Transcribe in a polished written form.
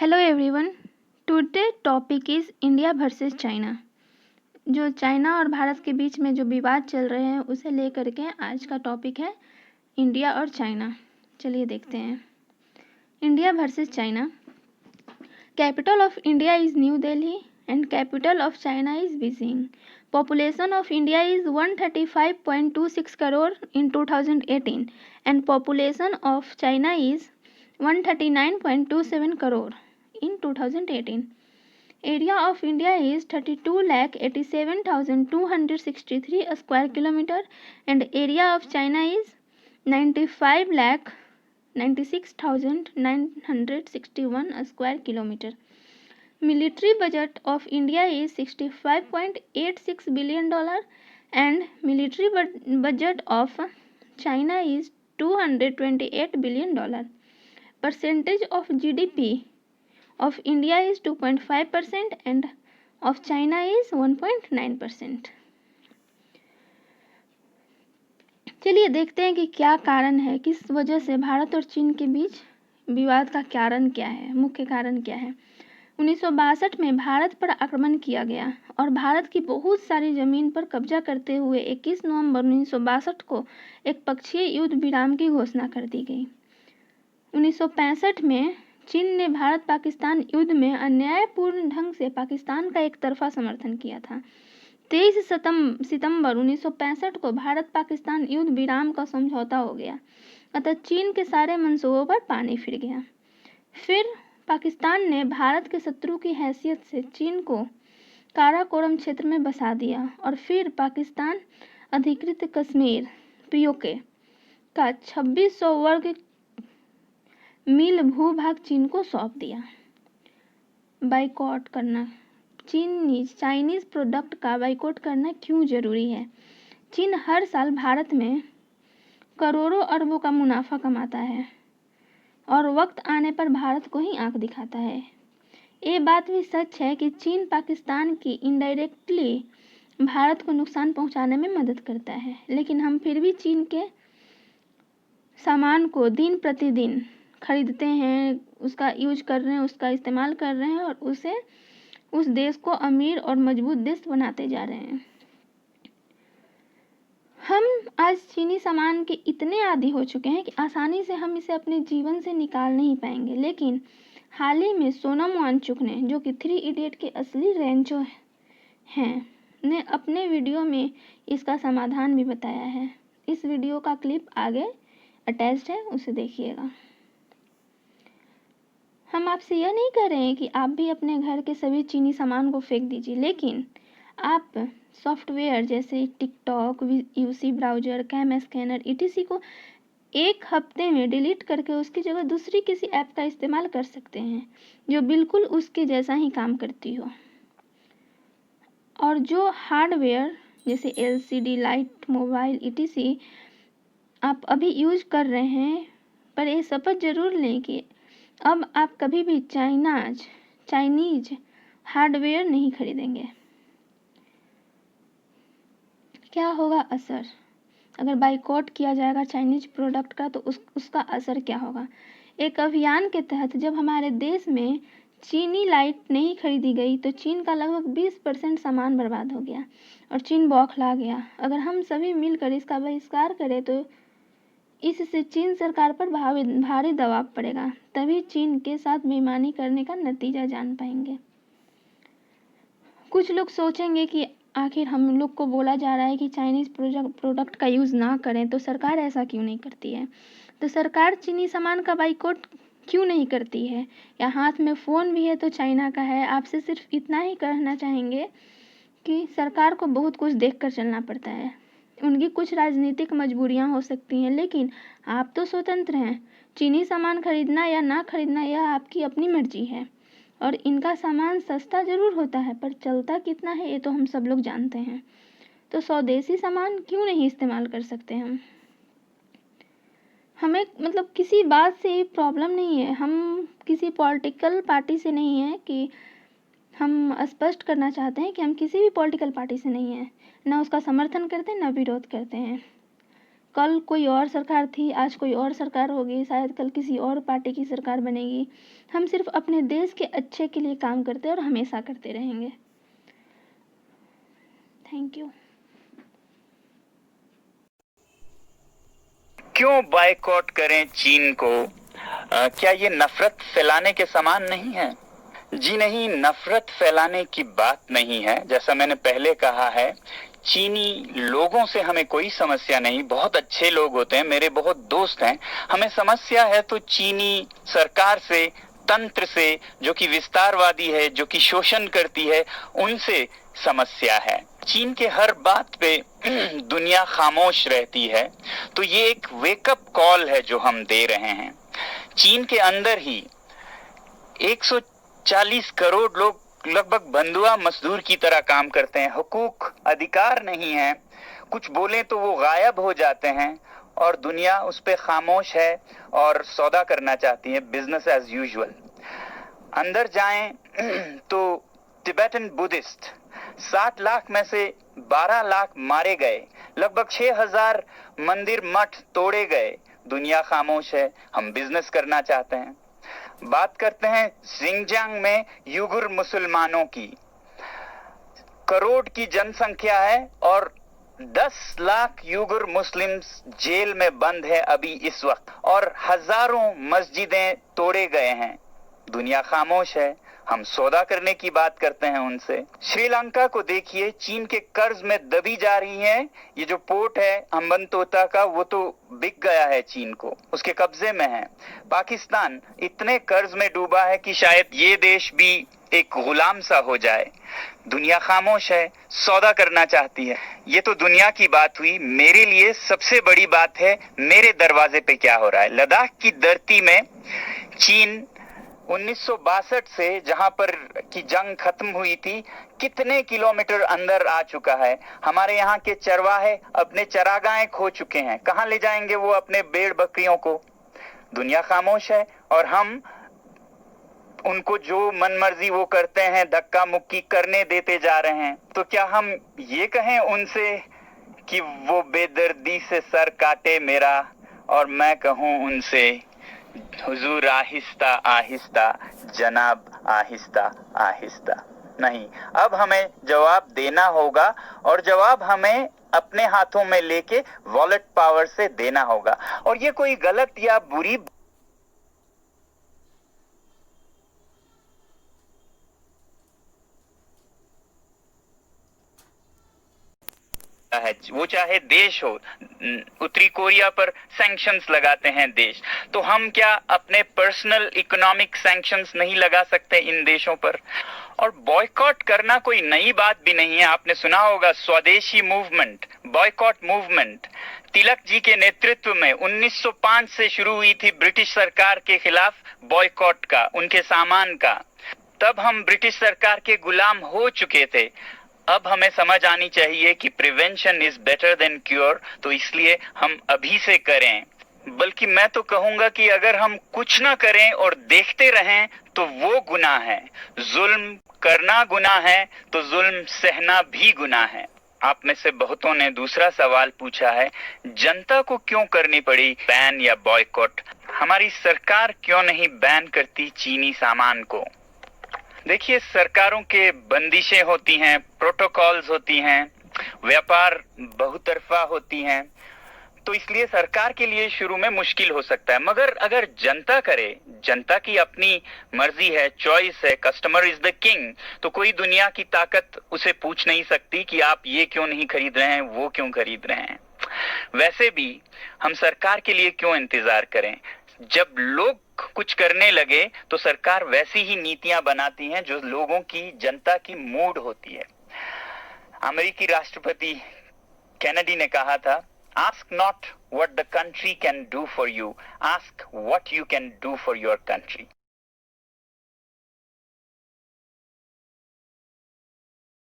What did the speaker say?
Hello everyone, today topic is India versus China. जो China और भारत के बीच में जो विवाद चल रहे हैं उसे लेकर के आज का टॉपिक है इंडिया और चाइना। चलिए देखते हैं। India versus China. Capital of India is new Delhi and capital of China is Beijing. Population of India is 135.26 crore in 2018 and population of China is 139.27 crore in 2018. Area of India is 32,87,263 square kilometer and area of China is 95,96,961 square kilometer. Military budget of India is $65.86 billion and military budget of China is $228 billion. Percentage of GDP of India is 2.5% and of China is 1.9%. चलिए देखते हैं कि क्या कारण है, किस वजह से भारत और चीन के बीच विवाद का कारण क्या है, मुख्य कारण क्या है। 1962 में भारत पर आक्रमण किया गया और भारत की बहुत सारी जमीन पर कब्जा करते हुए 21 नवंबर 1962 को एक पक्षीय युद्ध विराम की घोषणा कर दी गई। 1965 में चीन ने भारत पाकिस्तान युद्ध में अन्यायपूर्ण ढंग से पाकिस्तान का एक तरफा समर्थन किया था। 23 सितंबर 1965 को भारत पाकिस्तान युद्ध विराम का समझौता हो गया, अतः चीन के सारे मंसूबों पर पानी फिर गया। फिर पाकिस्तान ने भारत के शत्रु की हैसियत से चीन को काराकोरम क्षेत्र में बसा दिया और फिर पाकिस्तान अधिकृत कश्मीर पीओके का 2600 वर्ग मील भूभाग चीन को सौंप दिया। बाइकॉट करना। चाइनीज प्रोडक्ट का बाइकॉट करना क्यों जरूरी है। चीन हर साल भारत में करोड़ों अरबों का मुनाफा कमाता है और वक्त आने पर भारत को ही आंख दिखाता है। ये बात भी सच है कि चीन पाकिस्तान की इनडायरेक्टली भारत को नुकसान पहुंचाने में मदद करता है, लेकिन हम फिर भी चीन के सामान को दिन प्रतिदिन खरीदते हैं, उसका यूज कर रहे हैं, उसका इस्तेमाल कर रहे हैं और उस देश को अमीर और मजबूत देश बनाते जा रहे हैं। हम आज चीनी सामान के इतने आदी हो चुके हैं कि आसानी से हम इसे अपने जीवन से निकाल नहीं पाएंगे, लेकिन हाल ही में सोनम वांगचुक ने, जो कि 3 इडियट के असली रेंचो हैं, ने अपने वीडियो में इसका समाधान भी बताया है। इस वीडियो का क्लिप आगे अटैच्ड है, उसे देखिएगा। हम आपसे यह नहीं कह रहे हैं कि आप भी अपने घर के सभी चीनी सामान को फेंक दीजिए, लेकिन आप सॉफ्टवेयर जैसे TikTok, UC browser, cam scanner ETC को एक हफ्ते में डिलीट करके उसकी जगह दूसरी किसी ऐप का इस्तेमाल कर सकते हैं जो बिल्कुल उसके जैसा ही काम करती हो। और जो हार्डवेयर जैसे एलसीडी, लाइट, मोबाइल ईटीसी आप अभी यूज कर रहे हैं, पर ये शपथ जरूर लें कि अब आप कभी भी चाइनीज हार्डवेयर नहीं खरीदेंगे। क्या होगा असर अगर बाइकॉट किया जाएगा चाइनीज प्रोडक्ट का, तो उसका असर क्या होगा। एक अभियान के तहत जब हमारे देश में चीनी लाइट नहीं खरीदी गई तो चीन का लगभग 20% सामान बर्बाद हो गया और चीन बौखला गया। अगर हम सभी मिलकर इसका बहिष्कार करें तो इससे चीन सरकार पर भारी दबाव पड़ेगा, तभी चीन के साथ बेईमानी करने का नतीजा जान पाएंगे। कुछ लोग सोचेंगे कि आखिर हम लोग को बोला जा रहा है कि चाइनीज़ प्रोडक्ट का यूज़ ना करें, तो सरकार ऐसा क्यों नहीं करती है। तो सरकार चीनी सामान का बाइकॉट क्यों नहीं करती है। या हाथ में फ़ोन भी है तो चाइना का है। आपसे सिर्फ इतना ही कहना चाहेंगे कि सरकार को बहुत कुछ देख कर चलना पड़ता है, उनकी कुछ राजनीतिक मजबूरियां हो सकती हैं, लेकिन आप तो स्वतंत्र हैं। चीनी सामान खरीदना या ना खरीदना यह आपकी अपनी मर्जी है और इनका सामान सस्ता ज़रूर होता है, पर चलता कितना है ये तो हम सब लोग जानते हैं। तो स्वदेशी सामान क्यों नहीं इस्तेमाल कर सकते हम। हमें मतलब किसी बात से प्रॉब्लम नहीं है, हम किसी पॉलिटिकल पार्टी से नहीं है कि हम स्पष्ट करना चाहते हैं कि हम किसी भी पॉलिटिकल पार्टी से नहीं हैं, ना उसका समर्थन करते हैं ना विरोध करते हैं। कल कोई और सरकार थी, आज कोई और सरकार होगी, शायद कल किसी और पार्टी की सरकार बनेगी। हम सिर्फ अपने देश के अच्छे के लिए काम करते हैं और हमेशा करते रहेंगे। Thank you. क्यों बायकॉट करें चीन को? क्या ये नफरत फैलाने के समान नहीं है? जी नहीं, नफरत फैलाने की बात नहीं है। जैसा मैंने पहले कहा है, चीनी लोगों से हमें कोई समस्या नहीं, बहुत अच्छे लोग होते हैं, मेरे बहुत दोस्त हैं। हमें समस्या है तो चीनी सरकार से, तंत्र से, जो कि विस्तारवादी है, जो कि शोषण करती है, उनसे समस्या है। चीन के हर बात पे दुनिया खामोश रहती है, तो ये एक वेकअप कॉल है जो हम दे रहे हैं। चीन के अंदर ही 140 करोड़ लोग लगभग बंधुआ मजदूर की तरह काम करते हैं। हुकूक, अधिकार नहीं है, कुछ बोले तो वो गायब हो जाते हैं और दुनिया उस पे खामोश है और सौदा करना चाहती है, बिजनेस एज यूजुअल। अंदर जाएं तो तिब्बतन बुद्धिस्ट 60 लाख में से 12 लाख मारे गए, लगभग 6000 मंदिर मठ तोड़े गए। दुनिया खामोश है, हम बिजनेस करना चाहते हैं। बात करते हैं सिंगजांग में युगुर मुसलमानों की। करोड़ की जनसंख्या है और 10 लाख युगुर मुस्लिम्स जेल में बंद है अभी इस वक्त, और हजारों मस्जिदें तोड़े गए हैं। दुनिया खामोश है, हम सौदा करने की बात करते हैं उनसे। श्रीलंका को देखिए, चीन के कर्ज में दबी जा रही है। ये जो पोर्ट है हम्बनतोता का, वो तो बिक गया है चीन को, उसके कब्जे में है। पाकिस्तान इतने कर्ज में डूबा है कि शायद ये देश भी एक गुलाम सा हो जाए। दुनिया खामोश है, सौदा करना चाहती है। ये तो दुनिया की बात हुई। मेरे लिए सबसे बड़ी बात है मेरे दरवाजे पे क्या हो रहा है। लद्दाख की धरती में चीन 1962 से, जहां पर की जंग खत्म हुई थी, कितने किलोमीटर अंदर आ चुका है। हमारे यहाँ के चरवाहे अपने चरागाहें खो चुके हैं। कहां ले जाएंगे वो अपने भेड़ बकरियों को? दुनिया खामोश है और हम उनको जो मनमर्जी वो करते हैं, धक्का मुक्की करने देते जा रहे हैं। तो क्या हम ये कहें उनसे कि वो बेदर्दी से सर काटे मेरा, और मैं कहूं उनसे हुजूर आहिस्ता आहिस्ता, जनाब आहिस्ता आहिस्ता? नहीं, अब हमें जवाब देना होगा और जवाब हमें अपने हाथों में लेके वॉलेट पावर से देना होगा। और ये कोई गलत या बुरी है, वो चाहे देश हो। उत्तरी कोरिया पर सैंक्शंस लगाते हैं देश, तो हम क्या अपने पर्सनल इकोनॉमिक सैंक्शंस नहीं लगा सकते इन देशों पर? और बॉयकॉट करना कोई नई बात भी नहीं है। आपने सुना होगा स्वदेशी movement, boycott movement, Tilak ji के नेतृत्व में 1905 से शुरू हुई थी ब्रिटिश सरकार के खिलाफ बॉयकॉट का, उनके सामान का। तब हम ब्रिटिश सरकार के गुलाम हो चुके थे। अब हमें समझ आनी चाहिए कि prevention is better than cure, तो इसलिए हम अभी से करें। बल्कि मैं तो कहूंगा कि अगर हम कुछ ना करें और देखते रहें तो वो गुनाह है। जुल्म करना गुनाह है तो जुल्म सहना भी गुनाह है। आप में से बहुतों ने दूसरा सवाल पूछा है, जनता को क्यों करनी पड़ी बैन या बॉयकॉट? हमारी सरकार क्यों नहीं बैन करती चीनी सामान को? देखिए, सरकारों के बंदिशें होती हैं, प्रोटोकॉल्स होती हैं, व्यापार बहुतरफा होती हैं, तो इसलिए सरकार के लिए शुरू में मुश्किल हो सकता है। मगर अगर जनता करे, जनता की अपनी मर्जी है, चॉइस है, कस्टमर इज द किंग, तो कोई दुनिया की ताकत उसे पूछ नहीं सकती कि आप ये क्यों नहीं खरीद रहे हैं, वो क्यों खरीद रहे हैं। वैसे भी हम सरकार के लिए क्यों इंतजार करें? जब लोग कुछ करने लगे तो सरकार वैसी ही नीतियां बनाती हैं जो लोगों की, जनता की मूड होती है। अमेरिकी राष्ट्रपति कैनेडी ने कहा था, ask not what the country can do for you, ask what you can do for your country.